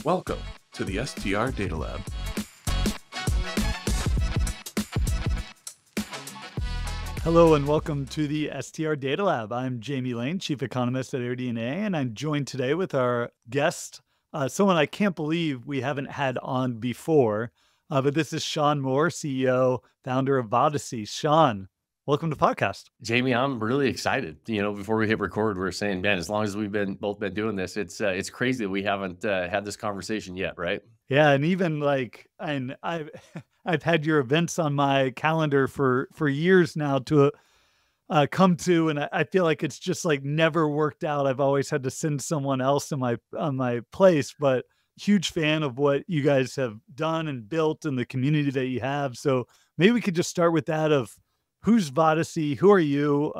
Welcome to the STR Data Lab. Hello and welcome to the STR Data Lab. I'm Jamie Lane, Chief Economist at AirDNA, and I'm joined today with our guest, someone I can't believe we haven't had on before, but this is Shawn Moore, CEO, founder of Vodyssey. Shawn, welcome to the podcast. Jamie, I'm really excited. Before we hit record, we were saying, man, as long as we've both been doing this, it's crazy that we haven't had this conversation yet, right? Yeah, and even I've I've had your events on my calendar for years now to come to, and I feel like it's just like never worked out. I've always had to send someone else in on my place, but huge fan of what you guys have done and built and the community that you have. So maybe we could just start with that of who's Vodyssey, who are you?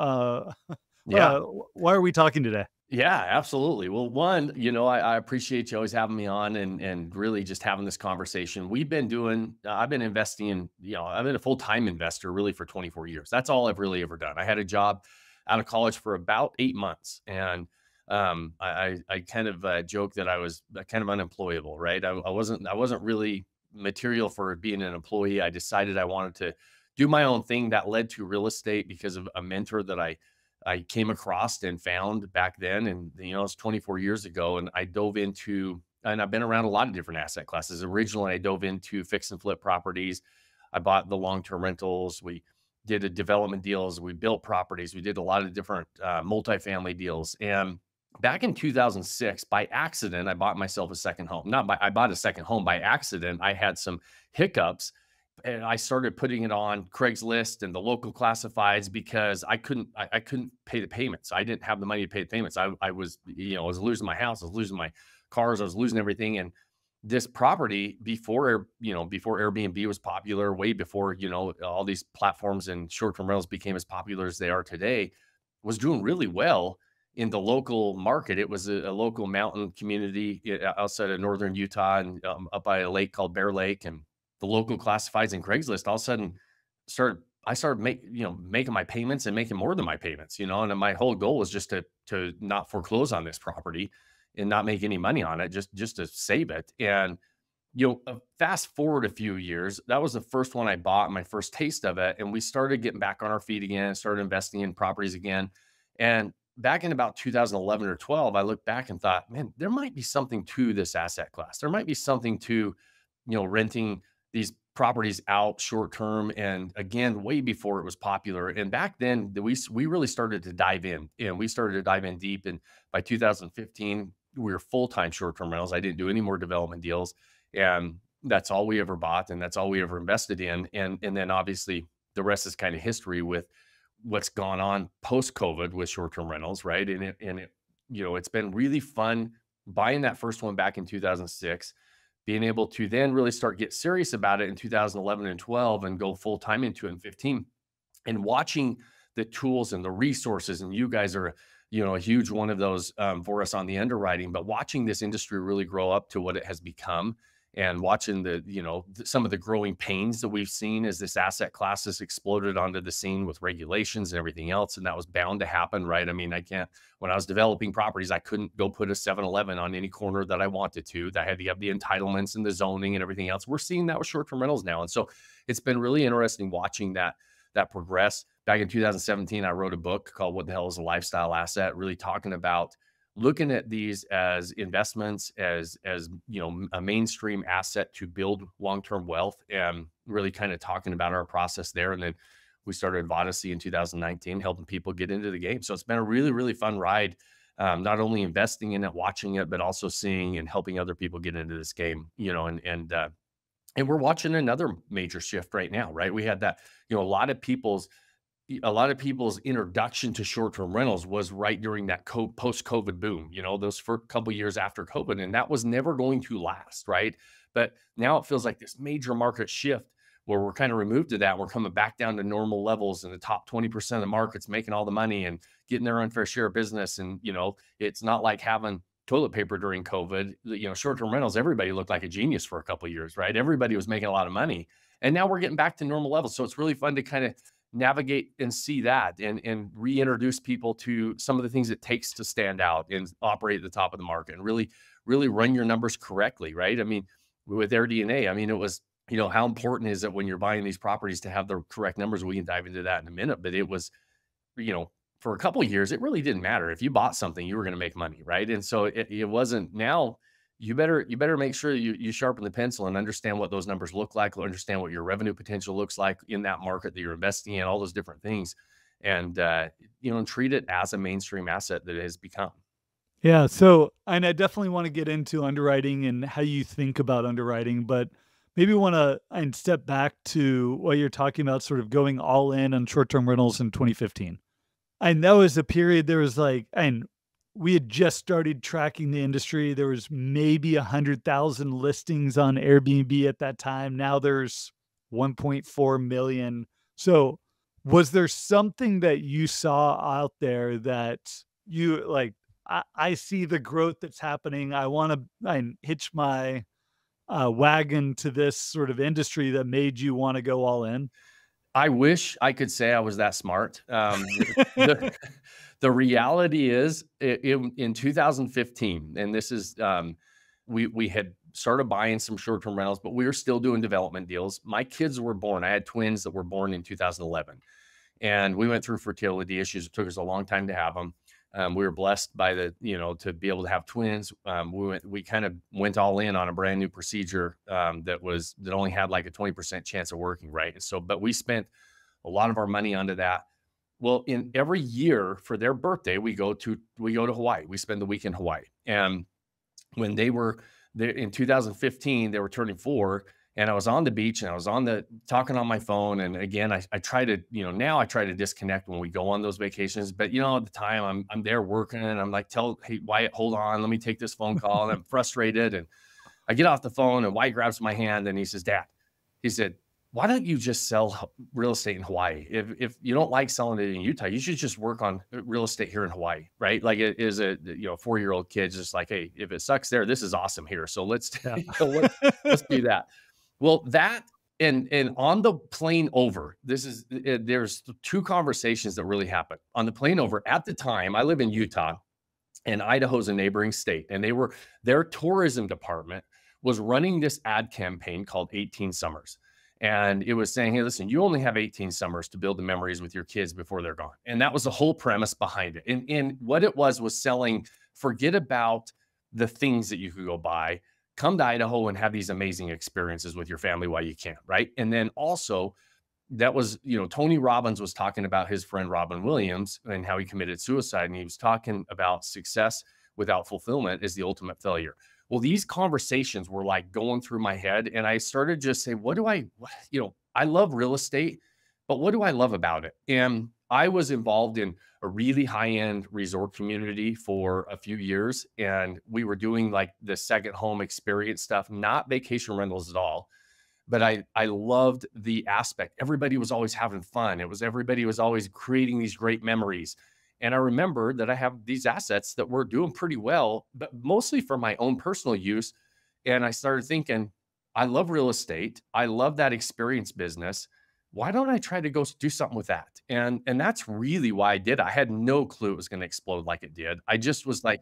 Yeah. Why are we talking today? Yeah, absolutely. Well, one, I appreciate you always having me on and really just having this conversation. I've been investing in, I've been a full-time investor really for 24 years. That's all I've really ever done. I had a job out of college for about 8 months. And I kind of joke that I was kind of unemployable, right? I wasn't really material for being an employee. I decided I wanted to do my own thing. That led to real estate because of a mentor that I came across and found back then. And, it's 24 years ago. And I dove into, and I've been around a lot of different asset classes. Originally, I dove into fix and flip properties. I bought the long-term rentals. We did a development deals. We built properties. We did a lot of different multifamily deals. And back in 2006, by accident, I bought myself a second home. I bought a second home by accident. I had some hiccups. And I started putting it on Craigslist and the local classifieds because I couldn't pay the payments. I didn't have the money to pay the payments. I was losing my house. I was losing my cars. I was losing everything. And this property before Airbnb was popular, way before, all these platforms and short-term rentals became as popular as they are today, was doing really well in the local market. It was a local mountain community outside of northern Utah and up by a lake called Bear Lake. And the local classifieds and Craigslist all of a sudden I started making my payments and making more than my payments, and my whole goal was just to not foreclose on this property and not make any money on it, just to save it. And, fast forward a few years, that was the first one I bought, my first taste of it. And we started getting back on our feet again, started investing in properties again. And back in about 2011 or 12, I looked back and thought, man, there might be something to this asset class. There might be something to, renting these properties out short term. And again, way before it was popular. And back then we really started to dive in, and we started to dive in deep. And by 2015, we were full-time short-term rentals. I didn't do any more development deals. And that's all we ever bought. And that's all we ever invested in. And then obviously the rest is kind of history with what's gone on post-COVID with short-term rentals. Right. And it's been really fun buying that first one back in 2006, being able to then really get serious about it in 2011 and 12 and go full time into it in 15, and watching the tools and the resources. And you guys are, a huge one of those for us on the underwriting, but watching this industry really grow up to what it has become, and watching some of the growing pains that we've seen as this asset class has exploded onto the scene with regulations and everything else. And that was bound to happen, right? I mean, when I was developing properties, I couldn't go put a 7-Eleven on any corner that I wanted to. I had to have the entitlements and the zoning and everything else. We're seeing that with short-term rentals now. And so it's been really interesting watching that progress. Back in 2017, I wrote a book called What the Hell is a Lifestyle Asset, really talking about looking at these as investments, as a mainstream asset to build long-term wealth, and really kind of talking about our process there. And then we started Vodyssey in 2019, helping people get into the game. So it's been a really, really fun ride, not only investing in it, watching it, but also seeing and helping other people get into this game, and we're watching another major shift right now, right? We had that, a lot of people's introduction to short-term rentals was right during that post-COVID boom, those first couple of years after COVID, and that was never going to last, right? But now it feels like this major market shift where we're kind of removed to that. We're coming back down to normal levels, and the top 20% of the market's making all the money and getting their unfair share of business. And, it's not like having toilet paper during COVID. Short-term rentals, everybody looked like a genius for a couple of years, right? Everybody was making a lot of money. And now we're getting back to normal levels. So it's really fun to kind of navigate and see that and reintroduce people to some of the things it takes to stand out and operate at the top of the market and really run your numbers correctly, right? I mean, with AirDNA, I mean, it was, how important is it when you're buying these properties to have the correct numbers? We can dive into that in a minute, but it was, for a couple of years, it really didn't matter. If you bought something, you were going to make money, right? And so it wasn't. Now you better make sure you sharpen the pencil and understand what those numbers look like, understand what your revenue potential looks like in that market that you're investing in, all those different things, and and treat it as a mainstream asset that it has become. Yeah. So, and I definitely want to get into underwriting and how you think about underwriting, but maybe want to and step back to what you're talking about, sort of going all in on short-term rentals in 2015. I know as a period there was like, and we had just started tracking the industry. There was maybe 100,000 listings on Airbnb at that time. Now there's 1.4 million. So was there something that you saw out there that you like, I see the growth that's happening. I want to hitch my wagon to this sort of industry that made you want to go all in? I wish I could say I was that smart. The, the reality is, in 2015, and this is, we had started buying some short-term rentals, but we were still doing development deals. My kids were born. I had twins that were born in 2011, and we went through fertility issues. It took us a long time to have them. We were blessed by to be able to have twins. We kind of went all in on a brand new procedure that only had like a 20% chance of working, right? And so, but we spent a lot of our money onto that. Well, in every year for their birthday, we go to Hawaii. We spend the week in Hawaii. And when they were there in 2015, they were turning 4. And I was on the beach and I was talking on my phone. And again, I try to, now I try to disconnect when we go on those vacations. But, at the time I'm there working and I'm like, hey, Wyatt, hold on, let me take this phone call. And I'm frustrated. And I get off the phone and Wyatt grabs my hand and he says, Dad, he said, why don't you just sell real estate in Hawaii? If you don't like selling it in Utah, you should just work on real estate here in Hawaii, right? Like it is a 4-year-old kid just like, hey, if it sucks there, this is awesome here. So let's let's do that. Well, that and on the plane over, there's 2 conversations that really happened. On the plane over, at the time, I live in Utah and Idaho's a neighboring state, and their tourism department was running this ad campaign called 18 Summers. And it was saying, hey, listen, you only have 18 summers to build the memories with your kids before they're gone. And that was the whole premise behind it. And what it was selling, forget about the things that you could go buy. Come to Idaho and have these amazing experiences with your family while you can, right? And then also, that was, Tony Robbins was talking about his friend Robin Williams and how he committed suicide. And he was talking about success without fulfillment is the ultimate failure. Well, these conversations were like going through my head. And I started just saying, I love real estate, but what do I love about it? And I was involved in a really high-end resort community for a few years. And we were doing like the second home experience stuff, not vacation rentals at all. But I loved the aspect. Everybody was always having fun. Everybody was always creating these great memories. And I remember that I have these assets that were doing pretty well, but mostly for my own personal use. And I started thinking, I love real estate. I love that experience business. Why don't I try to go do something with that? And that's really why I did. I had no clue it was going to explode like it did. I just was like,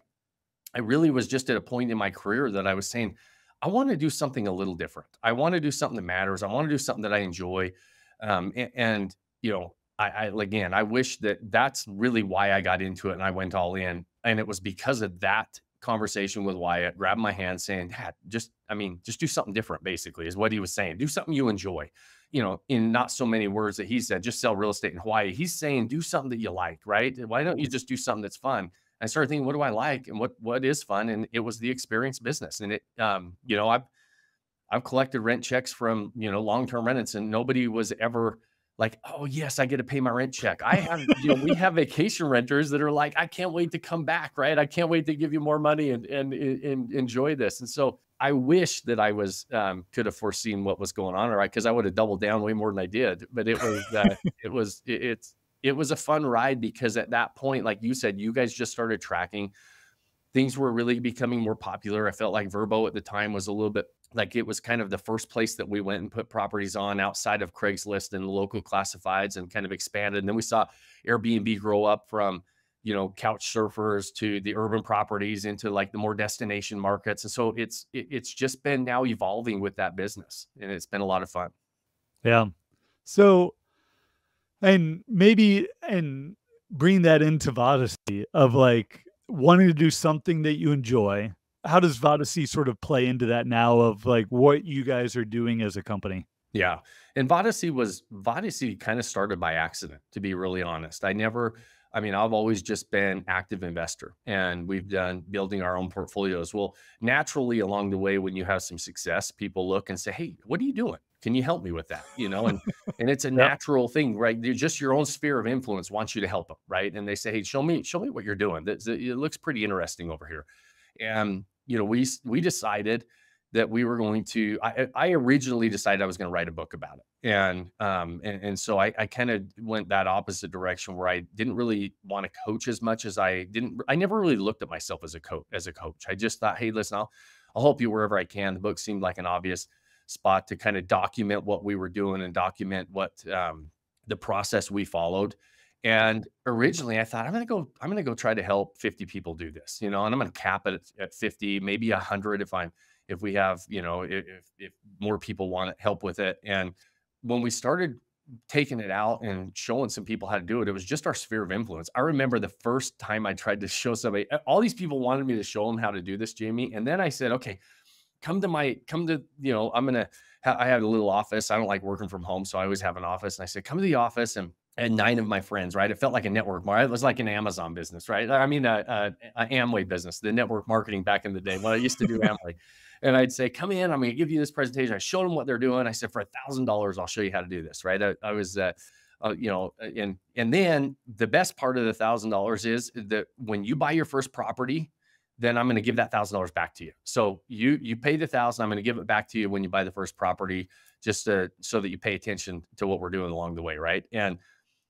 I really was just at a point in my career that I was saying, I want to do something a little different. I want to do something that matters. I want to do something that I enjoy. I wish that's really why I got into it and I went all in. And it was because of that conversation with Wyatt, grabbed my hand saying, Dad, just do something different, basically, is what he was saying. Do something you enjoy. In not so many words that he said, just sell real estate in Hawaii. He's saying, do something that you like, right? Why don't you just do something that's fun? I started thinking, what do I like and what is fun? And it was the experience business. And I've collected rent checks from, long-term rentals, and nobody was ever like, oh yes, I get to pay my rent check. I have, we have vacation renters that are like, I can't wait to come back, right? I can't wait to give you more money and enjoy this. And so I wish that I was could have foreseen what was going on, right? Because I would have doubled down way more than I did. But it was it was a fun ride because at that point, like you said, you guys just started tracking. Things were really becoming more popular. I felt like Verbo at the time was a little bit Like it was kind of the first place that we went and put properties on outside of Craigslist and the local classifieds and kind of expanded. And then we saw Airbnb grow up from, couch surfers to the urban properties into like the more destination markets. And so it's just been now evolving with that business, and it's been a lot of fun. Yeah. So, and bring that into Vodyssey of like wanting to do something that you enjoy. How does Vodyssey sort of play into that now of like what you guys are doing as a company? Yeah. And Vodyssey kind of started by accident, to be really honest. I've always just been active investor, and we've done building our own portfolios. Well, naturally along the way, when you have some success, people look and say, "Hey, what are you doing? Can you help me with that?" And it's a Yep. natural thing, right? They're just your own sphere of influence wants you to help them, right? And they say, "Hey, show me what you're doing. It looks pretty interesting over here." And we decided that we were going to. I originally decided I was going to write a book about it, and so I kind of went that opposite direction where I didn't really want to coach as much as I didn't. I never really looked at myself as a coach. I just thought, hey, listen, I'll help you wherever I can. The book seemed like an obvious spot to kind of document what we were doing and document what the process we followed. And originally I thought, I'm going to go try to help 50 people do this, and I'm going to cap it at 50, maybe 100 if we have, if more people want help with it. And when we started taking it out and showing some people how to do it, it was just our sphere of influence. I remember the first time I tried to show somebody, all these people wanted me to show them how to do this, Jamie. And then I said, okay, I'm gonna. I have a little office. I don't like working from home, so I always have an office. And I said, come to the office, and 9 of my friends, right? It felt like a network. It was like an Amazon business, right? A Amway business, the network marketing back in the day when I used to do Amway. And I'd say, come in, I'm going to give you this presentation. I showed them what they're doing. I said, for $1,000, I'll show you how to do this, right? I was, and then the best part of the $1,000 is that when you buy your first property, then I'm going to give that $1,000 back to you. So you pay the 1,000, I'm going to give it back to you when you buy the first property, just so that you pay attention to what we're doing along the way, right? And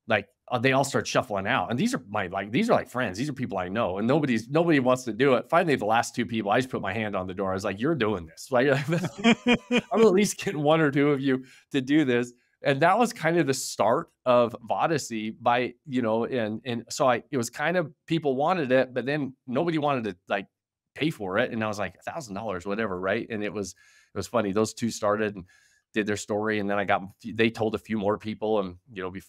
like they all start shuffling out, and these are like friends. These are people I know, and nobody wants to do it. Finally, the last 2 people, I just put my hand on the door. I was like, "You're doing this. Like, I'm at least getting 1 or 2 of you to do this." And that was kind of the start of Vodyssey and so it was kind of people wanted it, but then nobody wanted to like pay for it. And I was like, $1,000, whatever. Right. And it was funny. Those 2 started and did their story. And then they told a few more people, and,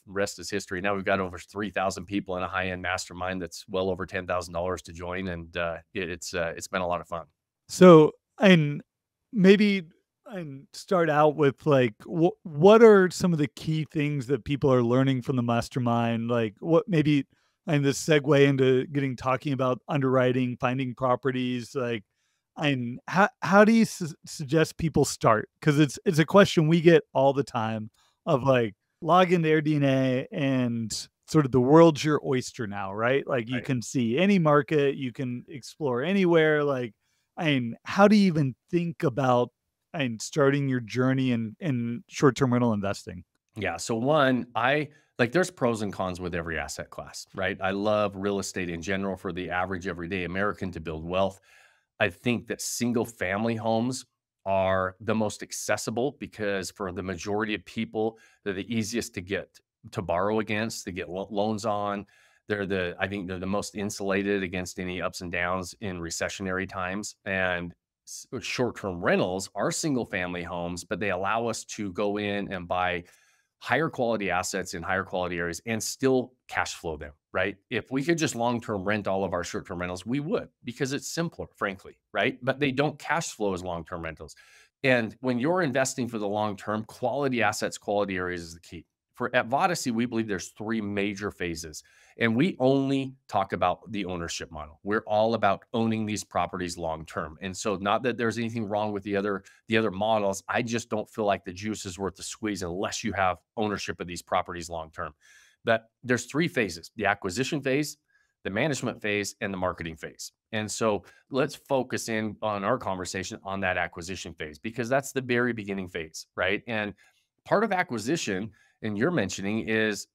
rest is history. Now we've got over 3,000 people in a high-end mastermind that's well over $10,000 to join. And it's been a lot of fun. So, and maybe and start out with like what are some of the key things that people are learning from the mastermind? Like what maybe and this segue into talking about underwriting, finding properties, like and how do you suggest people start? Because it's a question we get all the time of like log into AirDNA and sort of the world's your oyster now, right? Like you Right. can see any market, you can explore anywhere. Like, how do you even think about starting your journey in short-term rental investing? Yeah. So there's pros and cons with every asset class, right? I love real estate in general for the average everyday American to build wealth. I think that single family homes are the most accessible because for the majority of people, they're the easiest to borrow against, to get loans on. I think they're the most insulated against any ups and downs in recessionary times. And short-term rentals are single family homes, but they allow us to go in and buy higher quality assets in higher quality areas and still cash flow them, right? If we could just long-term rent all of our short-term rentals, we would, because it's simpler, frankly, right? But they don't cash flow as long-term rentals. And when you're investing for the long term, quality assets, quality areas is the key. At Vodyssey, we believe there's 3 major phases, and we only talk about the ownership model. We're all about owning these properties long term. And so, not that there's anything wrong with the other models. I just don't feel like the juice is worth the squeeze unless you have ownership of these properties long term. But there's 3 phases: the acquisition phase, the management phase, and the marketing phase. And so let's focus in on our conversation on that acquisition phase, because that's the very beginning phase, right? And part of acquisition, and you're mentioning, is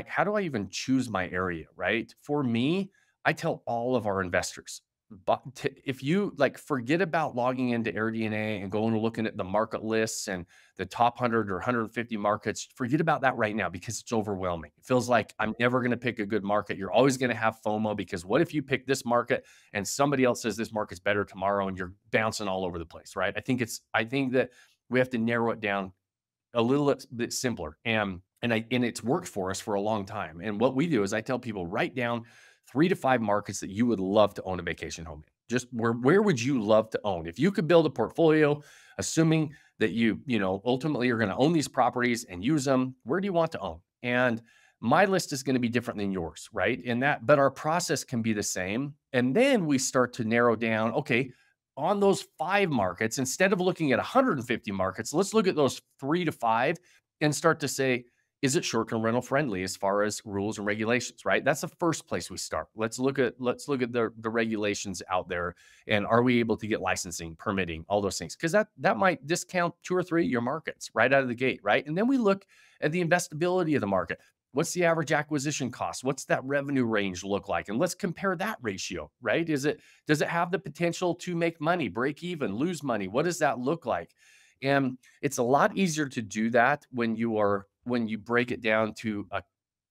how do I even choose my area, right? For me, I tell all of our investors, But if you like, forget about logging into AirDNA and going and looking at the market lists and the top 100 or 150 markets, forget about that right now because it's overwhelming. It feels like I'm never going to pick a good market. You're always going to have FOMO because what if you pick this market and somebody else says this market's better tomorrow and you're bouncing all over the place, right? I think that we have to narrow it down a little bit simpler. And it's worked for us for a long time. And what we do is I tell people, write down 3 to 5 markets that you would love to own a vacation home in. Just where would you love to own? If you could build a portfolio, assuming that ultimately you're going to own these properties and use them, where do you want to own? And my list is going to be different than yours, right? But our process can be the same. And then we start to narrow down, okay, on those 5 markets, instead of looking at 150 markets, let's look at those 3 to 5 and start to say, is it short-term rental friendly as far as rules and regulations, right? That's the first place we start. Let's look at the regulations out there, and are we able to get licensing, permitting, all those things? Because that might discount 2 or 3 of your markets right out of the gate, right? And then we look at the investability of the market. What's the average acquisition cost? What's that revenue range look like? And let's compare that ratio, right? Does it have the potential to make money, break even, lose money? What does that look like? And it's a lot easier to do that when you break it down to a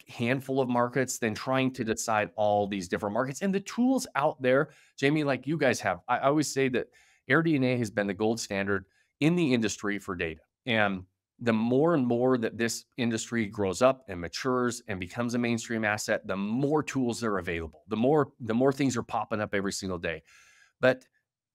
handful of markets than trying to decide all these different markets. And the tools out there, Jamie, like you guys have, I always say that AirDNA has been the gold standard in the industry for data. And the more and more that this industry grows up and matures and becomes a mainstream asset, the more tools are available, the more things are popping up every single day. But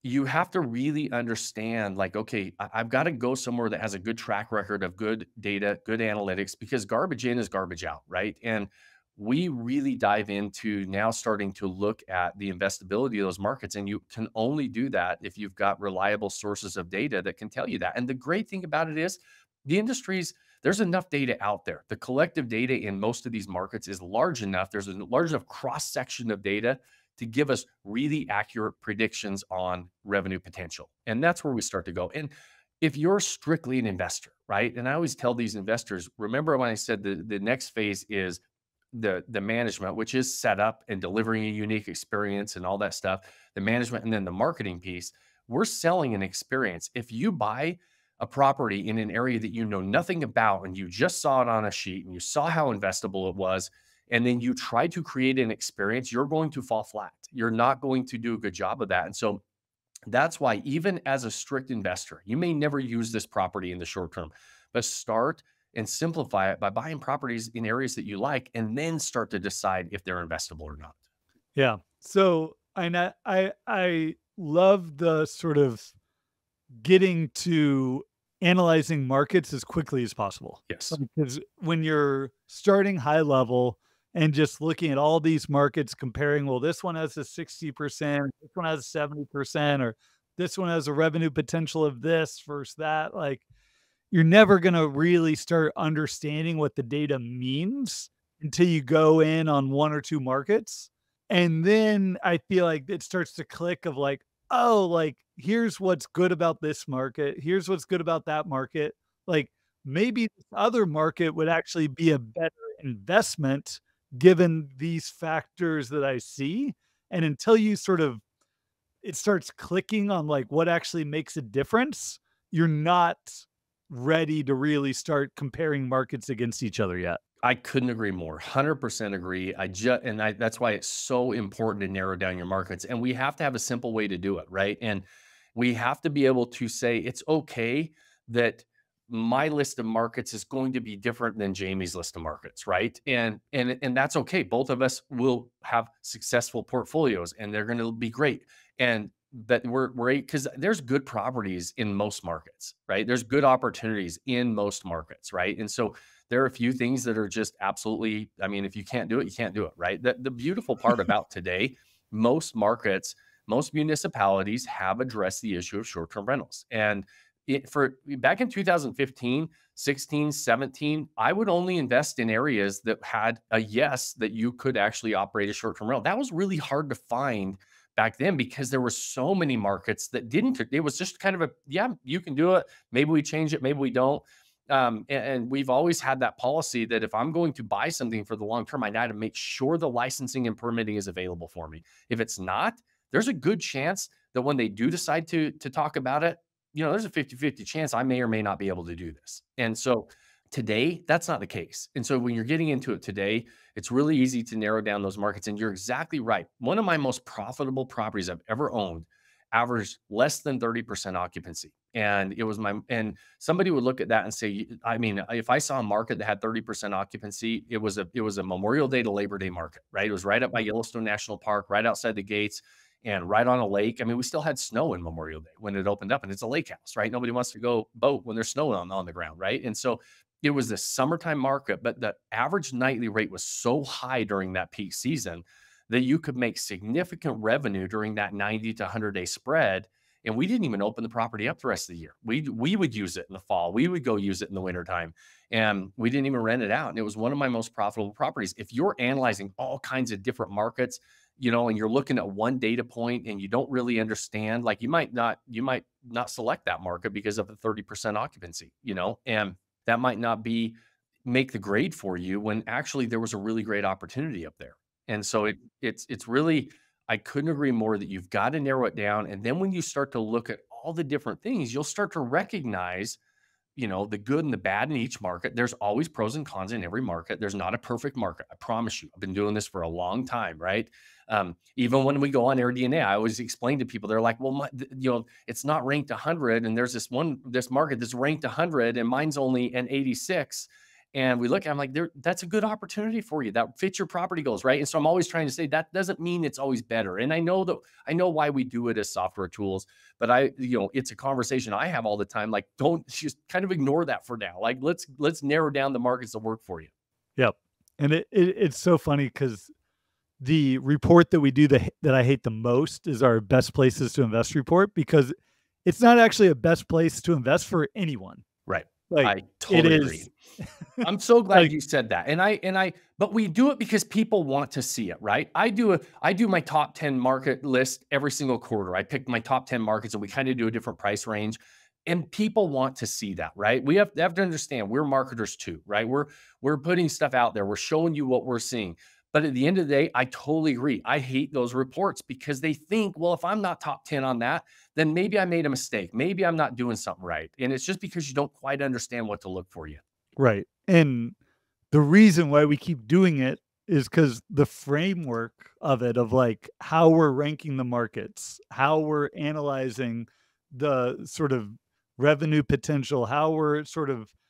you have to really understand, like, okay, I've got to go somewhere that has a good track record of good data, good analytics, because garbage in is garbage out, right? And we really dive into now starting to look at the investability of those markets. And you can only do that if you've got reliable sources of data that can tell you that. And the great thing about it is there's enough data out there. The collective data in most of these markets is large enough. There's a large enough cross section of data to give us really accurate predictions on revenue potential. And that's where we start to go. And if you're strictly an investor, right? And I always tell these investors, remember when I said the next phase is the management, which is set up and delivering a unique experience and all that stuff, the management, and then the marketing piece. We're selling an experience. If you buy a property in an area that you know nothing about and you just saw it on a sheet and you saw how investable it was, and then you try to create an experience, you're going to fall flat. You're not going to do a good job of that. And so that's why, even as a strict investor, you may never use this property in the short term, but start and simplify it by buying properties in areas that you like, and then start to decide if they're investable or not. Yeah. So I love the sort of getting to analyzing markets as quickly as possible. Yes. Because when you're starting high level and just looking at all these markets, comparing, well, this one has a 60%, this one has 70%, or this one has a revenue potential of this versus that, like, you're never going to really start understanding what the data means until you go in on 1 or 2 markets. And then I feel like it starts to click of like, oh, like, here's what's good about this market. Here's what's good about that market. Like, maybe this other market would actually be a better investment given these factors that I see. And until you it starts clicking on like what actually makes a difference, you're not ready to really start comparing markets against each other yet. I couldn't agree more. 100% agree. That's why it's so important to narrow down your markets. And we have to have a simple way to do it, right? And we have to be able to say it's okay that my list of markets is going to be different than Jamie's list of markets, right? And that's okay. Both of us will have successful portfolios, and they're going to be great. And that we're because there's good properties in most markets, right? There's good opportunities in most markets, right? And so there are a few things that are just absolutely, I mean, if you can't do it, you can't do it, right? The beautiful part about today, most markets, most municipalities have addressed the issue of short-term rentals. And back in 2015, 16, 17, I would only invest in areas that had a yes that you could actually operate a short-term rental. That was really hard to find back then because there were so many markets that didn't. It was just kind of yeah, you can do it. Maybe we change it, maybe we don't. And we've always had that policy that if I'm going to buy something for the long term, I got to make sure the licensing and permitting is available for me. If it's not, there's a good chance that when they do decide to talk about it, there's a 50-50 chance I may or may not be able to do this. And so today, that's not the case. And so when you're getting into it today, it's really easy to narrow down those markets. And you're exactly right. One of my most profitable properties I've ever owned averaged less than 30% occupancy. And and somebody would look at that and say, I mean, if I saw a market that had 30% occupancy, it was a Memorial Day to Labor Day market, right? It was right up by Yellowstone National Park, right outside the gates and right on a lake. I mean, we still had snow in Memorial Day when it opened up, and it's a lake house, right? Nobody wants to go boat when there's snow on the ground, right? And so it was the summertime market, but the average nightly rate was so high during that peak season that you could make significant revenue during that 90 to 100-day spread. And we didn't even open the property up the rest of the year. We would use it in the fall. We would go use it in the wintertime. And we didn't even rent it out. And it was one of my most profitable properties. If you're analyzing all kinds of different markets, and you're looking at one data point and you don't really understand, like you might not select that market because of the 30% occupancy, and that might not make the grade for you when actually there was a really great opportunity up there. And so it's really, I couldn't agree more that you've got to narrow it down. And then when you start to look at all the different things, you'll start to recognize, the good and the bad in each market. There's always pros and cons in every market. There's not a perfect market. I promise you. I've been doing this for a long time, right? Even when we go on AirDNA, I always explain to people, they're like, well, it's not ranked 100. And there's this market that's ranked 100 and mine's only an 86. And we look, I'm like, that's a good opportunity for you. That fits your property goals, right? And so I'm always trying to say that doesn't mean it's always better. And I know why we do it as software tools, but it's a conversation I have all the time. Like, don't just kind of ignore that for now. Like, let's narrow down the markets that work for you. Yep. And it's so funny because the report that we do that I hate the most is our best places to invest report, because it's not actually a best place to invest for anyone. Right. Like, I totally agree. I'm so glad you said that. But we do it because people want to see it, right? I do my top 10 market list every single quarter. I pick my top 10 markets and we kind of do a different price range. And people want to see that, right? We have to understand we're marketers too, right? We're putting stuff out there. We're showing you what we're seeing. But at the end of the day, I totally agree. I hate those reports because they think, well, if I'm not top 10 on that, then maybe I made a mistake. Maybe I'm not doing something right. And it's just because you don't quite understand what to look for you. Right. And the reason why we keep doing it is because the framework of it, of like how we're ranking the markets, how we're analyzing the sort of revenue potential, how we're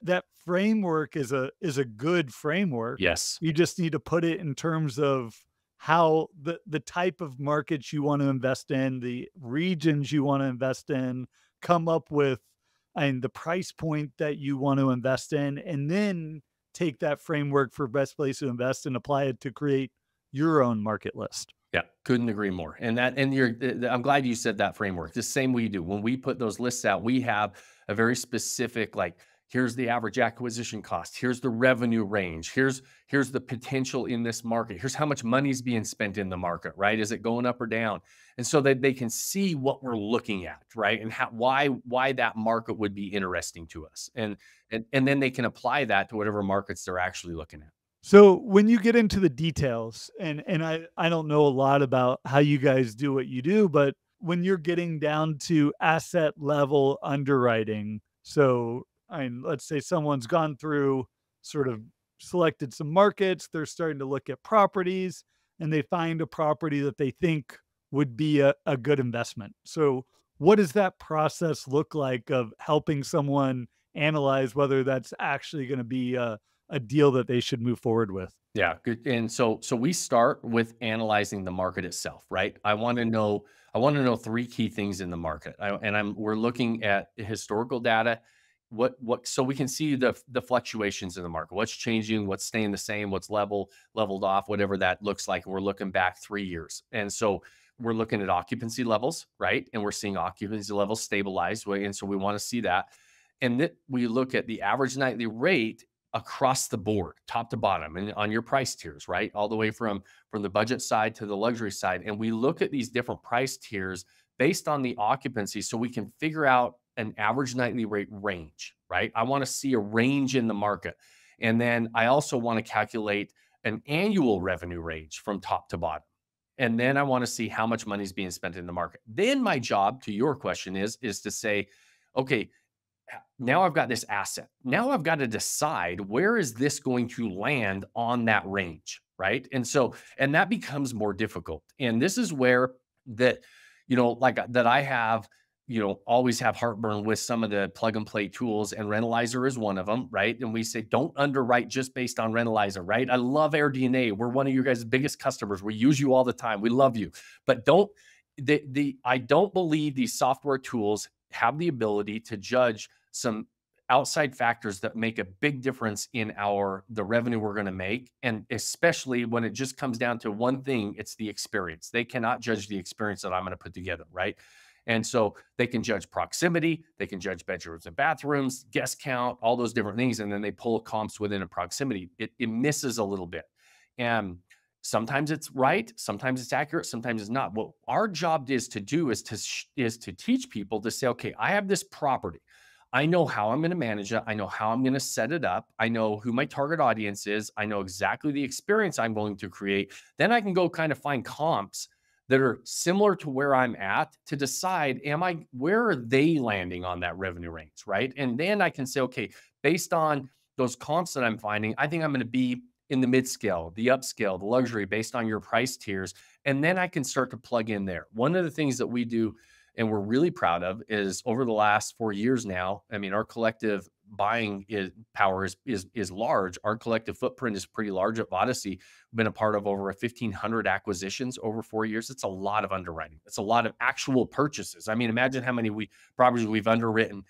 that framework is a good framework. Yes. You just need to put it in terms of how the type of markets you want to invest in, the regions you want to invest in, come up with and the price point that you want to invest in, and then take that framework for best place to invest and apply it to create your own market list. Yeah, couldn't agree more. I'm glad you said that framework. The same we do. When we put those lists out, we have a very specific, like, here's the average acquisition cost. Here's the revenue range. Here's the potential in this market. Here's how much money is being spent in the market, right? Is it going up or down? And so that they can see what we're looking at, right? And why that market would be interesting to us. And then they can apply that to whatever markets they're actually looking at. So when you get into the details, and I don't know a lot about how you guys do what you do, but when you're getting down to asset level underwriting, so let's say someone's gone through, sort of selected some markets, they're starting to look at properties, and they find a property that they think would be a good investment. So what does that process look like of helping someone analyze whether that's actually going to be a deal that they should move forward with? Yeah, good. And so we start with analyzing the market itself, right? I want to know three key things in the market. We're looking at historical data, so we can see the fluctuations in the market. What's changing, what's staying the same, what's leveled off, whatever that looks like. We're looking back 3 years. And so we're looking at occupancy levels, right? And we're seeing occupancy levels stabilize. And so we want to see that. And then we look at the average nightly rate across the board, top to bottom, and on your price tiers, right? All the way from the budget side to the luxury side. And we look at these different price tiers based on the occupancy so we can figure out an average nightly rate range, right? I want to see a range in the market. And then I also want to calculate an annual revenue range from top to bottom. And then I want to see how much money is being spent in the market. Then my job, to your question, is to say, okay, now I've got this asset. Now I've got to decide, where is this going to land on that range, right? And that becomes more difficult. And this is where that, like that I have, always have heartburn with some of the plug and play tools, and Rentalizer is one of them, right? And we say, don't underwrite just based on Rentalizer, right? I love AirDNA. We're one of you guys' biggest customers. We use you all the time. We love you. But I don't believe these software tools have the ability to judge some outside factors that make a big difference in the revenue we're going to make. And especially when it just comes down to one thing, it's the experience. They cannot judge the experience that I'm going to put together, right? And so they can judge proximity, they can judge bedrooms and bathrooms, guest count, all those different things. And then they pull comps within a proximity. It misses a little bit. And sometimes it's right, sometimes it's accurate, sometimes it's not. What our job is to do is to teach people to say, okay, I have this property. I know how I'm going to manage it. I know how I'm going to set it up. I know who my target audience is. I know exactly the experience I'm going to create. Then I can go kind of find comps that are similar to where I'm at to decide, where are they landing on that revenue range, right? And then I can say, okay, based on those comps that I'm finding, I think I'm going to be in the mid-scale, the upscale, the luxury, based on your price tiers. And then I can start to plug in there. One of the things that we do, and we're really proud of, is over the last 4 years now, I mean, our collective buying power is large. Our collective footprint is pretty large at Vodyssey. We've been a part of over 1,500 acquisitions over 4 years. It's a lot of underwriting. It's a lot of actual purchases. I mean, imagine how many properties we've underwritten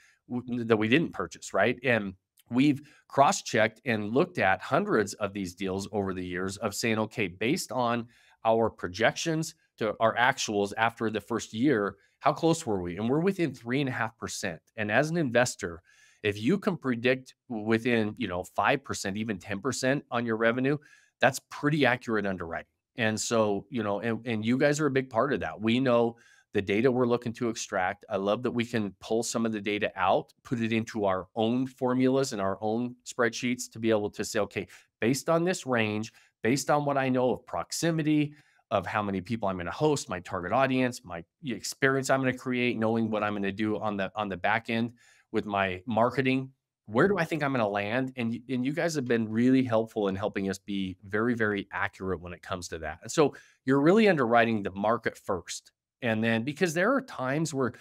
that we didn't purchase, right? And we've cross-checked and looked at hundreds of these deals over the years of saying, okay, based on our projections to our actuals after the first year, how close were we? And we're within 3.5%. And as an investor, if you can predict within, 5%, even 10% on your revenue, that's pretty accurate underwriting. And so, and you guys are a big part of that. We know the data we're looking to extract. I love that we can pull some of the data out, put it into our own formulas and our own spreadsheets to be able to say, okay, based on this range, based on what I know of proximity, of how many people I'm going to host, my target audience, my experience I'm going to create, knowing what I'm going to do on the back end with my marketing, where do I think I'm going to land? And you guys have been really helpful in helping us be very, very accurate when it comes to that. And so you're really underwriting the market first. And then, because there are times where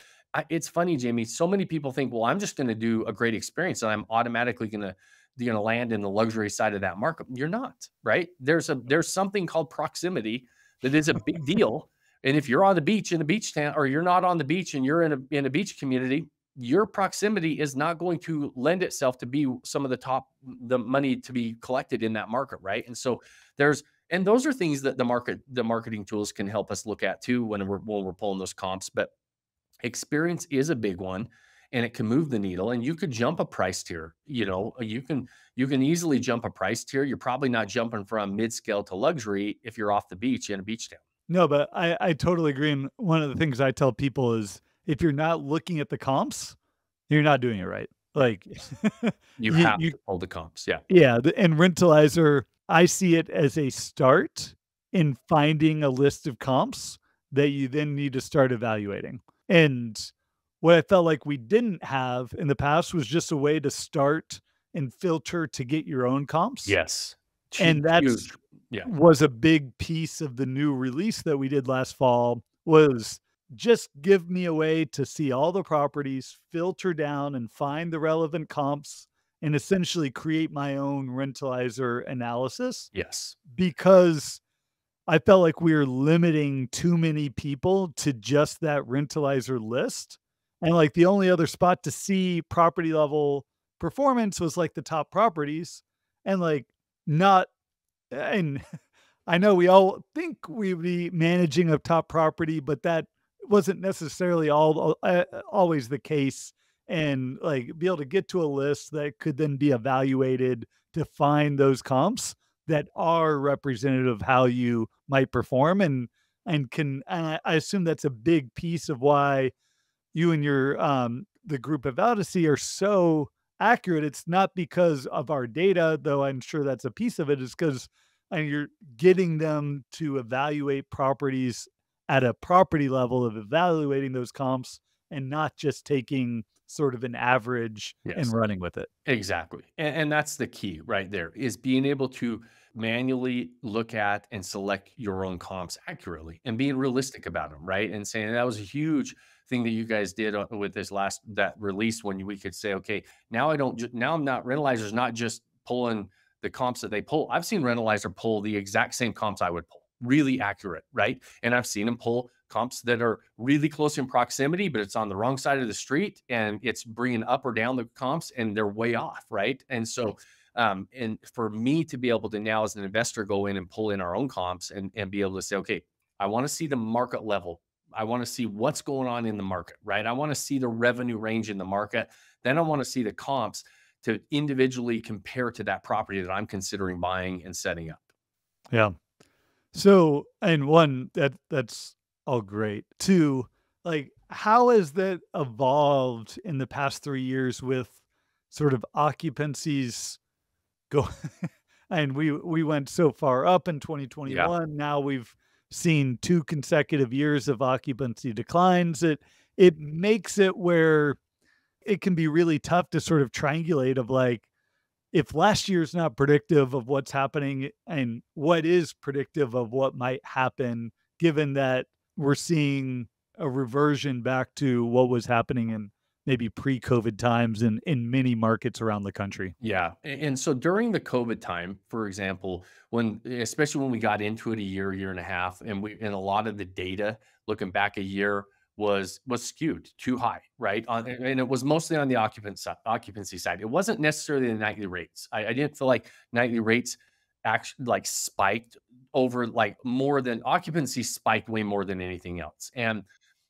it's funny, Jamie, so many people think, well, I'm just going to do a great experience and I'm automatically going to land in the luxury side of that market. You're not, right? There's something called proximity that is a big deal. And if you're on the beach in a beach town, or you're not on the beach and you're in a beach community, your proximity is not going to lend itself to be some of the money to be collected in that market, right? And so those are things that the marketing tools can help us look at too when we're pulling those comps. But experience is a big one, and it can move the needle. And you could jump a price tier. You can easily jump a price tier. You're probably not jumping from mid-scale to luxury if you're off the beach in a beach town. No, but I totally agree. And one of the things I tell people is, if you're not looking at the comps, you're not doing it right. Like you have to pull the comps. Yeah. Yeah. And Rentalizer, I see it as a start in finding a list of comps that you then need to start evaluating. And what I felt like we didn't have in the past was just a way to start and filter to get your own comps. Yes. And that's huge. Yeah. Was a big piece of the new release that we did last fall, was just give me a way to see all the properties, filter down and find the relevant comps, and essentially create my own Rentalizer analysis. Yes. Because I felt like we were limiting too many people to just that Rentalizer list. And like the only other spot to see property level performance was like the top properties, and like not, and I know we all think we'd be managing a top property, but that wasn't necessarily always the case. And like be able to get to a list that could then be evaluated to find those comps that are representative of how you might perform, and I assume that's a big piece of why you and your the group of Vodyssey are so accurate. It's not because of our data, though I'm sure that's a piece of it. It's because and you're getting them to evaluate properties at a property level of evaluating those comps and not just taking sort of an average and Yes. running with it. Exactly. And that's the key right there is being able to manually look at and select your own comps accurately and being realistic about them, right? And saying that was a huge thing that you guys did with this last that release when we could say, okay, now I don't now I'm not rentalizers not just pulling the comps that they pull. I've seen rentalizer pull the exact same comps I would pull, really accurate, right? And I've seen them pull comps that are really close in proximity, but it's on the wrong side of the street and it's bringing up or down the comps and they're way off, right? And so, and for me to be able to now as an investor go in and pull in our own comps and be able to say, okay, I want to see the market level. I want to see what's going on in the market, right? I want to see the revenue range in the market. Then I want to see the comps to individually compare to that property that I'm considering buying and setting up. Yeah. So, and one that's all great. Two, like how has that evolved in the past 3 years with sort of occupancies go and we went so far up in Yeah. 2021. Now we've seen 2 consecutive years of occupancy declines. It makes it where it can be really tough to sort of triangulate of like, if last year's not predictive of what's happening and what is predictive of what might happen, given that we're seeing a reversion back to what was happening in maybe pre-COVID times in many markets around the country. Yeah. And so during the COVID time, for example, when especially when we got into it a year and a half, and a lot of the data looking back a year was skewed too high, right? And it was mostly on the occupancy side. It wasn't necessarily the nightly rates. I didn't feel like nightly rates actually like spiked over like more than occupancy spiked way more than anything else. And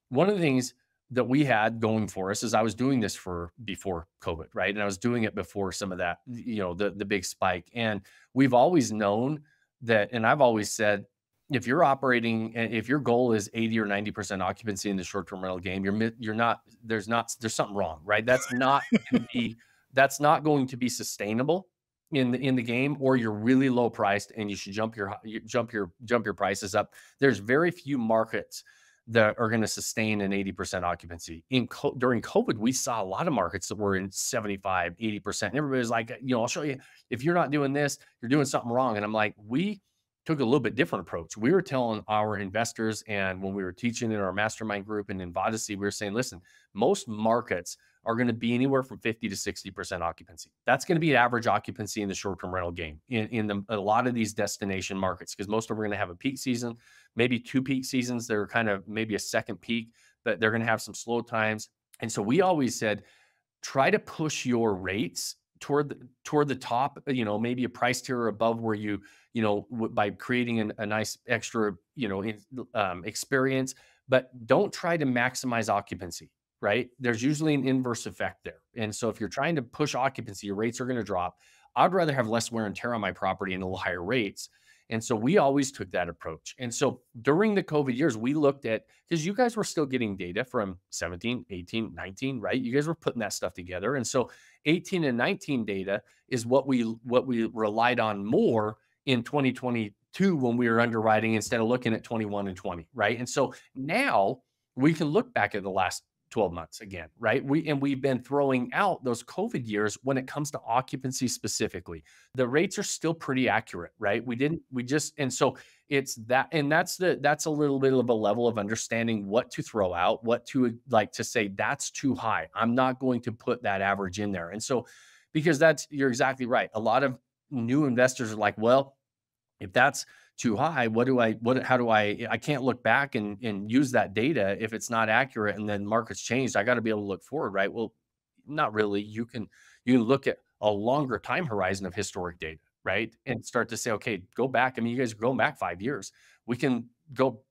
one of the things that we had going for us is I was doing this for before COVID, right? And I was doing it before some of that, the big spike. And we've always known that, and I've always said, if you're operating, if your goal is 80 or 90% occupancy in the short-term rental game, you're not, there's something wrong, right? That's not going to be sustainable in the game, or you're really low priced and you should jump your prices up. There's very few markets that are going to sustain an 80% occupancy. During COVID, we saw a lot of markets that were in 75, 80%. And everybody's like, I'll show you, if you're not doing this, you're doing something wrong. And I'm like, we took a little bit different approach. We were telling our investors, and when we were teaching in our mastermind group and in Vodyssey, we were saying, listen, most markets are going to be anywhere from 50 to 60% occupancy. That's going to be average occupancy in the short-term rental game in a lot of these destination markets, because most of them are going to have a peak season, maybe 2 peak seasons. They're kind of maybe a second peak, but they're going to have some slow times. And so we always said, try to push your rates toward the top, maybe a price tier above where by creating a nice extra, experience, but don't try to maximize occupancy, right? There's usually an inverse effect there. And so if you're trying to push occupancy, your rates are going to drop. I'd rather have less wear and tear on my property and a little higher rates. And so we always took that approach. And so during the COVID years, we looked at, because you guys were still getting data from 17, 18, 19, right? You guys were putting that stuff together. And so 18 and 19 data is what we relied on more in 2022 when we were underwriting instead of looking at 21 and 20, right? And so now we can look back at the last 12 months again, right? We've been throwing out those COVID years when it comes to occupancy specifically. The rates are still pretty accurate, right? And so it's that, and that's a little bit of a level of understanding what to throw out, what to like to say that's too high. I'm not going to put that average in there. And so, because you're exactly right. A lot of new investors are like, well, if that's too high, I can't look back and use that data if it's not accurate and then markets changed. I got to be able to look forward, right? Well, not really. You can look at a longer time horizon of historic data, right? And start to say, okay, go back. I mean, you guys are going back 5 years. We can go,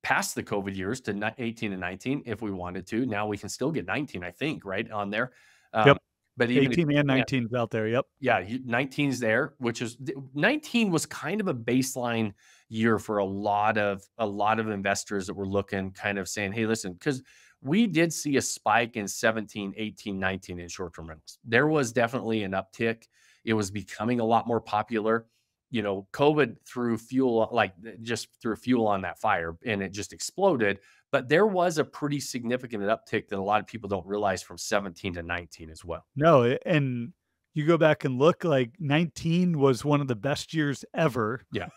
past the COVID years to 18 and 19 if we wanted to. Now we can still get 19, I think, right on there. Yep. But even 18 and 19 is out there. Yep. yeah, 19's there, which is 19 was kind of a baseline year for a lot of investors that were looking, kind of saying, hey, listen, because we did see a spike in 17, 18, 19 in short-term rentals. There was definitely an uptick. It was becoming a lot more popular. COVID threw fuel, like just threw fuel on that fire, and it just exploded. But there was a pretty significant uptick that a lot of people don't realize from 17 to 19 as well. No, and you go back and look, like 19 was one of the best years ever. Yeah.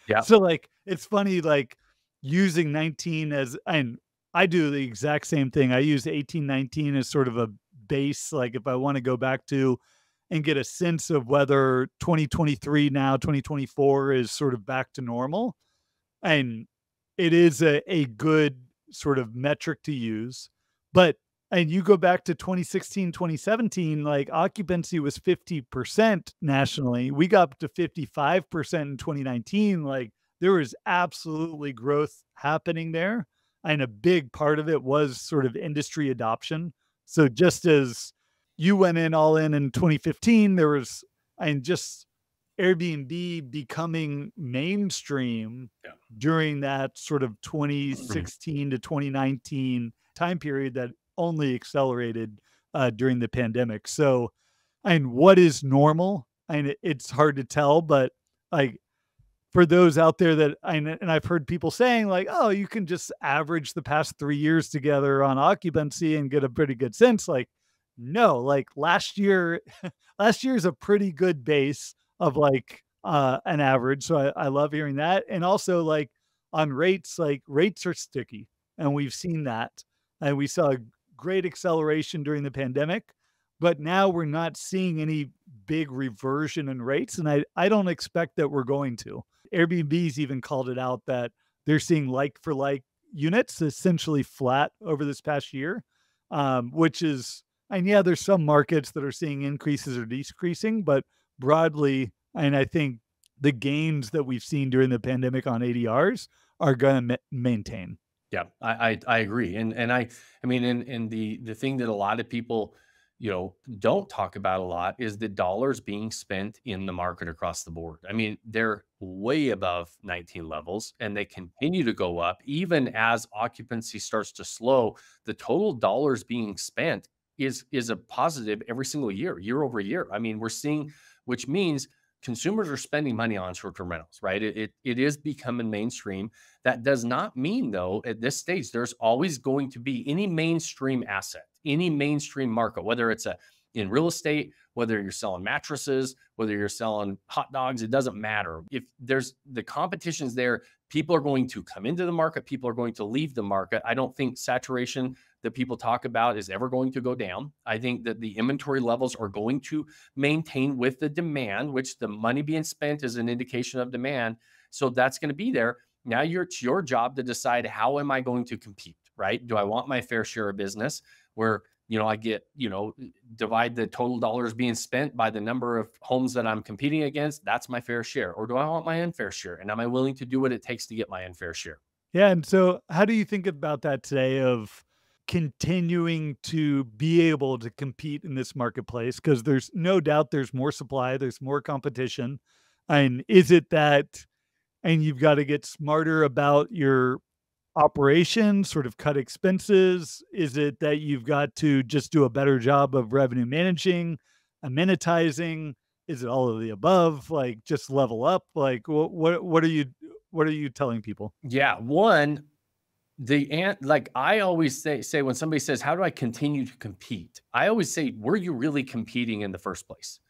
Yeah. So like it's funny, like using 19 as, and I do the exact same thing. I use 18, 19 as sort of a base, like if I want to go back to and get a sense of whether 2023 now, 2024 is sort of back to normal. And it is a good sort of metric to use. But and you go back to 2016, 2017, like occupancy was 50% nationally. We got up to 55% in 2019. Like there was absolutely growth happening there. And a big part of it was sort of industry adoption. So just as you went in all in 2015, there was, and just Airbnb becoming mainstream Yeah. during that sort of 2016 to 2019 time period that only accelerated during the pandemic. So, and what is normal? And it's hard to tell, but like for those out there that and I've heard people saying like, oh, you can just average the past 3 years together on occupancy and get a pretty good sense. Like, no, like last year, last year is a pretty good base of like an average. So I love hearing that. And also like on rates, like rates are sticky. And we've seen that. And we saw a great acceleration during the pandemic, but now we're not seeing any big reversion in rates. And I don't expect that we're going to. Airbnb's even called it out that they're seeing like for like units essentially flat over this past year, which is, and yeah, there's some markets that are seeing increases or decreasing, but broadly, and I think the gains that we've seen during the pandemic on ADRs are going to maintain. Yeah, I agree. And I mean, and the thing that a lot of people, don't talk about a lot is the dollars being spent in the market across the board. I mean, they're way above 19 levels and they continue to go up even as occupancy starts to slow. The total dollars being spent is a positive every single year over year. I mean, we're seeing, which means consumers are spending money on short-term rentals, right? It is becoming mainstream. That does not mean, though, at this stage, there's always going to be any mainstream asset, any mainstream market, whether it's in real estate, whether you're selling mattresses, whether you're selling hot dogs, it doesn't matter. If there's the competition's there, people are going to come into the market, people are going to leave the market. I don't think saturation that people talk about is ever going to go down. I think that the inventory levels are going to maintain with the demand, which the money being spent is an indication of demand. So that's going to be there. Now it's your job to decide, how am I going to compete, right? Do I want my fair share of business where, I get, divide the total dollars being spent by the number of homes that I'm competing against? That's my fair share. Or do I want my unfair share? And am I willing to do what it takes to get my unfair share? Yeah. And so how do you think about that today of continuing to be able to compete in this marketplace? Because there's no doubt there's more supply, there's more competition. And is it that, and you've got to get smarter about your operations, sort of cut expenses? Is it that you've got to just do a better job of revenue managing, amenitizing? Is it all of the above? Like just level up? Like what are you telling people? Yeah, one, like I always say when somebody says, how do I continue to compete? I always say, were you really competing in the first place?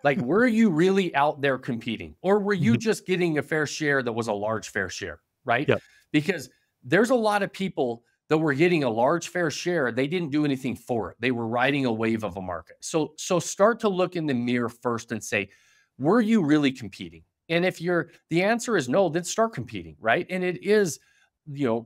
Like, were you really out there competing, or were you just getting a fair share that was a large fair share, right? Yep. Because there's a lot of people that were getting a large fair share. They didn't do anything for it. They were riding a wave of a market. So start to look in the mirror first and say, were you really competing? And if the answer is no, then start competing, right? And it is,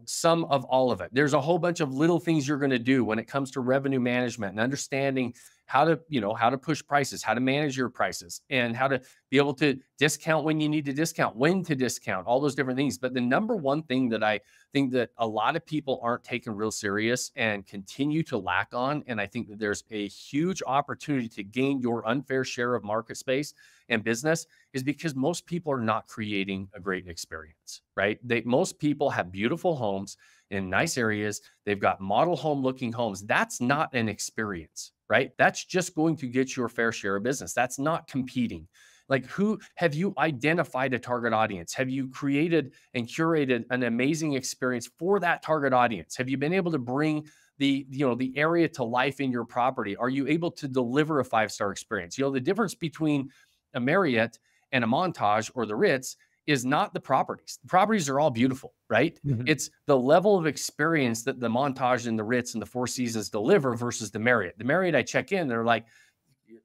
some of all of it. There's a whole bunch of little things you're going to do when it comes to revenue management and understanding how to push prices, how to manage your prices, and how to be able to discount when you need to discount, when to discount, all those different things. But the number one thing that I think that a lot of people aren't taking real serious and continue to lack on, and I think that there's a huge opportunity to gain your unfair share of market space and business, is because most people are not creating a great experience, right? Most people have beautiful homes in nice areas. They've got model home looking homes. That's not an experience, right? That's just going to get your fair share of business. That's not competing. Like, who have you identified a target audience? Have you created and curated an amazing experience for that target audience? Have you been able to bring the area to life in your property? Are you able to deliver a 5-star experience? The difference between a Marriott and a Montage or the Ritz is not the properties. The properties are all beautiful, right? Mhm. It's the level of experience that the Montage and the Ritz and the Four Seasons deliver versus the Marriott. The Marriott, I check in, they're like,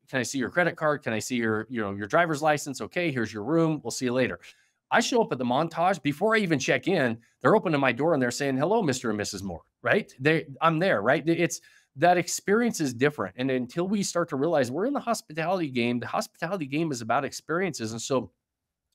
can I see your credit card? Can I see your driver's license? Okay, here's your room. We'll see you later. I show up at the Montage before I even check in. They're opening my door and they're saying, "Hello, Mr. and Mrs. Moore." Right? I'm there. Right? It's that experience is different. And until we start to realize we're in the hospitality game, the hospitality game is about experiences. And so,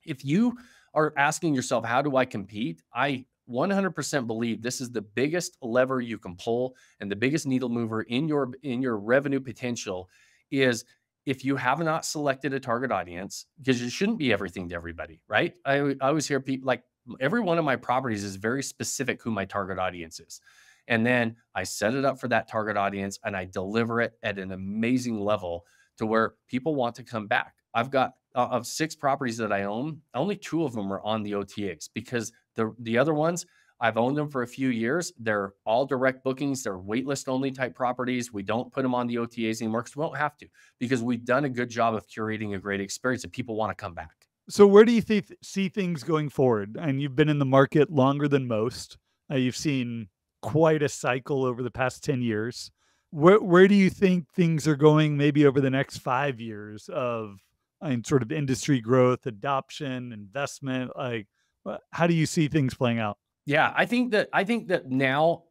if you are asking yourself, "How do I compete?" I 100% believe this is the biggest lever you can pull and the biggest needle mover in your revenue potential is if you have not selected a target audience, because it shouldn't be everything to everybody, right? I always hear people like every one of my properties is very specific who my target audience is. And then I set it up for that target audience and I deliver it at an amazing level to where people want to come back. I've got of 6 properties that I own, only 2 of them are on the OTAs because the other ones I've owned them for a few years. They're all direct bookings. They're waitlist only type properties. We don't put them on the OTAs anymore because we don't have to, because we've done a good job of curating a great experience and people want to come back. So where do you see things going forward? And you've been in the market longer than most. You've seen quite a cycle over the past 10 years. Where do you think things are going maybe over the next 5 years of sort of industry growth, adoption, investment? Like, how do you see things playing out? Yeah, I think that now,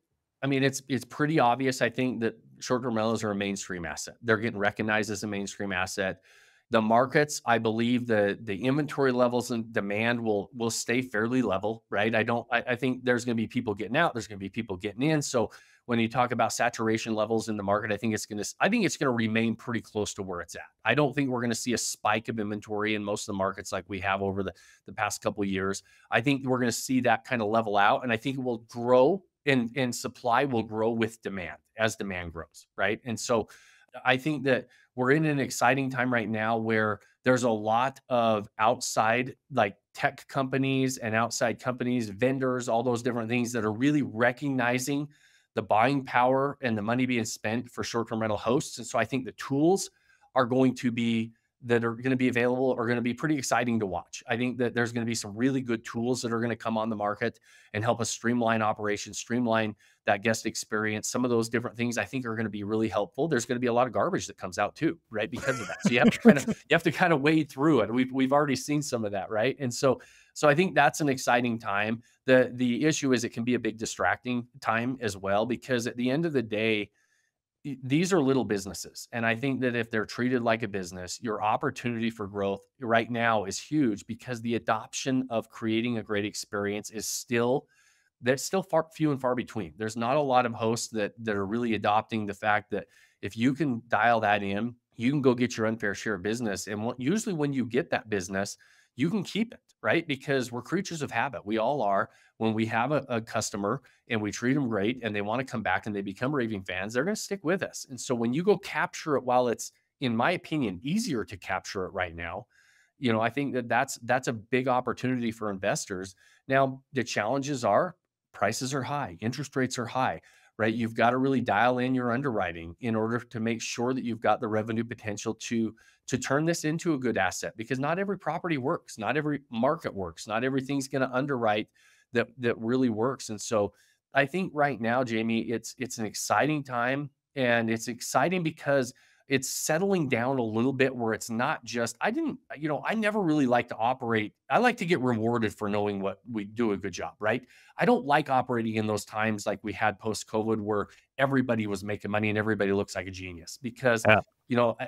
I mean, it's pretty obvious. I think that short-term rentals are a mainstream asset. They're getting recognized as a mainstream asset. The markets, I believe the inventory levels and demand will stay fairly level, right? I think there's going to be people getting out, there's going to be people getting in. So when you talk about saturation levels in the market, I think it's going to remain pretty close to where it's at. I don't think we're going to see a spike of inventory in most of the markets like we have over the past couple of years. I think we're going to see that kind of level out, and I think it will grow and supply will grow with demand as demand grows, right? And so I think that we're in an exciting time right now where there's a lot of outside like tech companies and outside companies, vendors, all those different things that are really recognizing the buying power and the money being spent for short-term rental hosts. And so I think the tools are going to be that are going to be available are going to be pretty exciting to watch. I think that there's going to be some really good tools that are going to come on the market and help us streamline operations, streamline that guest experience. Some of those different things I think are going to be really helpful. There's going to be a lot of garbage that comes out too, right? Because of that. So you have to kind of wade through it. We've already seen some of that, right? And so I think that's an exciting time. The issue is it can be a big distracting time as well, because at the end of the day, these are little businesses. And I think that if they're treated like a business, your opportunity for growth right now is huge because the adoption of creating a great experience is still that's still far few and far between. There's not a lot of hosts that are really adopting the fact that if you can dial that in, you can go get your unfair share of business. And usually when you get that business, you can keep it, right? Because we're creatures of habit. We all are. When we have a customer and we treat them great and they want to come back and they become raving fans, they're going to stick with us. And so when you go capture it while it's, in my opinion, easier to capture it right now, I think that's a big opportunity for investors. Now, the challenges are prices are high, interest rates are high, right? You've got to really dial in your underwriting in order to make sure that you've got the revenue potential to turn this into a good asset, because not every property works, not every market works, not everything's going to underwrite that really works. And so I think right now, Jamie, it's an exciting time, and it's exciting because it's settling down a little bit where it's not just I never really like to operate. I like to get rewarded for knowing what we do a good job, right? I don't like operating in those times like we had post COVID where everybody was making money and everybody looks like a genius, because Yeah.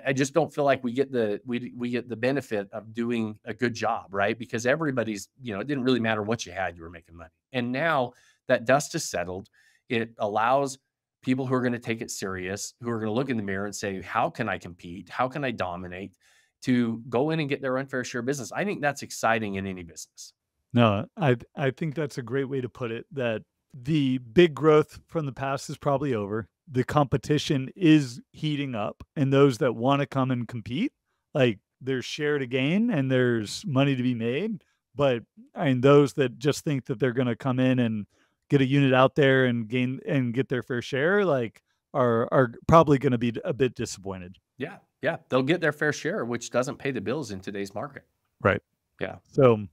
I just don't feel like we get the benefit of doing a good job, right? Because everybody's, it didn't really matter what you had, you were making money. And now that dust is settled, it allows people who are going to take it serious, who are going to look in the mirror and say, how can I compete? How can I dominate, to go in and get their unfair share of business? I think that's exciting in any business. No, I think that's a great way to put it, that the big growth from the past is probably over. The competition is heating up, and those that want to come and compete, like there's share to gain and there's money to be made. But I mean, those that just think that they're going to come in and get a unit out there and gain and get their fair share, like are probably going to be a bit disappointed. Yeah. Yeah. They'll get their fair share, which doesn't pay the bills in today's market. Right. Yeah. So,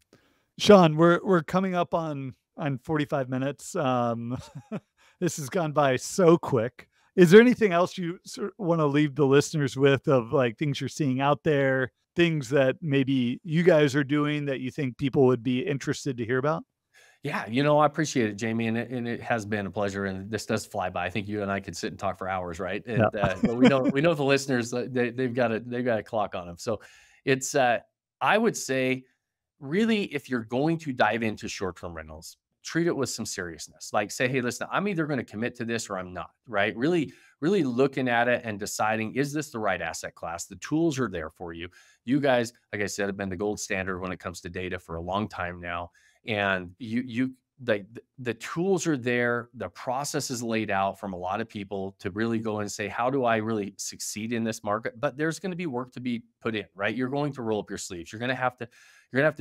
Shawn, we're coming up on 45 minutes. This has gone by so quick. Is there anything else you want to leave the listeners with of like things you're seeing out there, things that maybe you guys are doing that you think people would be interested to hear about? Yeah, I appreciate it, Jamie, and it has been a pleasure. And this does fly by. I think you and I could sit and talk for hours, right? And but we know the listeners, they've got a clock on them. So it's I would say, really, if you're going to dive into short-term rentals, treat it with some seriousness. Like say, hey, listen, I'm either going to commit to this or I'm not, right? Really, really looking at it and deciding, is this the right asset class? The tools are there for you. You guys, like I said, have been the gold standard when it comes to data for a long time now. And the tools are there. The process is laid out from a lot of people to really go and say, how do I really succeed in this market? But there's going to be work to be put in, right? You're going to roll up your sleeves. You're going to have to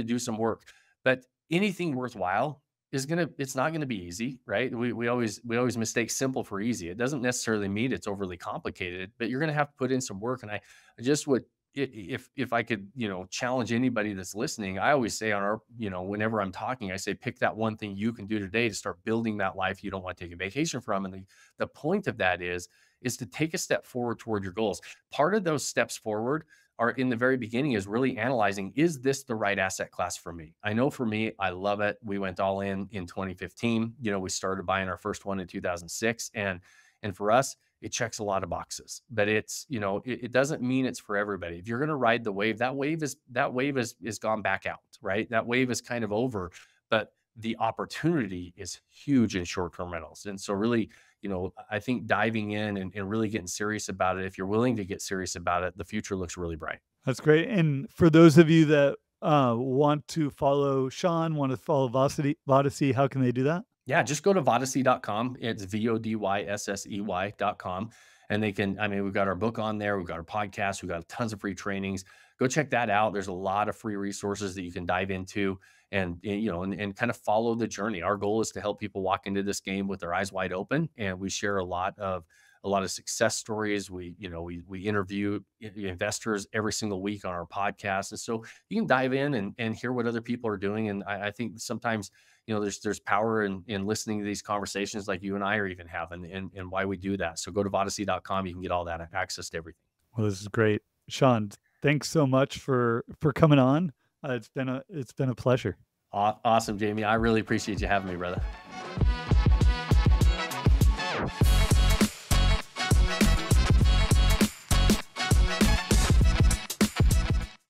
do some work. But anything worthwhile it's not gonna be easy, right? We always mistake simple for easy. It doesn't necessarily mean it's overly complicated, but you're gonna have to put in some work. And I just would, if I could, challenge anybody that's listening, I always say on our, whenever I'm talking, I say, pick that one thing you can do today to start building that life you don't want to take a vacation from. And the point of that is to take a step forward toward your goals. Part of those steps forward are in the very beginning is really analyzing, is this the right asset class for me? I know for me, I love it. We went all in 2015. We started buying our first one in 2006. And for us, it checks a lot of boxes, but it's, it doesn't mean it's for everybody. If you're going to ride the wave, that wave is gone back out, right? That wave is kind of over, but the opportunity is huge in short-term rentals. And so really, I think diving in and really getting serious about it, if you're willing to get serious about it, the future looks really bright. That's great. And for those of you that want to follow Shawn, want to follow Vodyssey, how can they do that? Yeah, just go to Vodyssey.com. It's VODYSSEY.com. And we've got our book on there. We've got our podcast. We've got tons of free trainings. Go check that out. There's a lot of free resources that you can dive into and kind of follow the journey. Our goal is to help people walk into this game with their eyes wide open. And we share a lot of success stories. We interview investors every single week on our podcast. And so you can dive in and hear what other people are doing. And I think sometimes, there's power in listening to these conversations like you and I are even having and why we do that. So go to Vodyssey.com. You can get all that access to everything. Well, this is great. Shawn, thanks so much for coming on. It's been a pleasure. Awesome, Jamie. I really appreciate you having me, brother.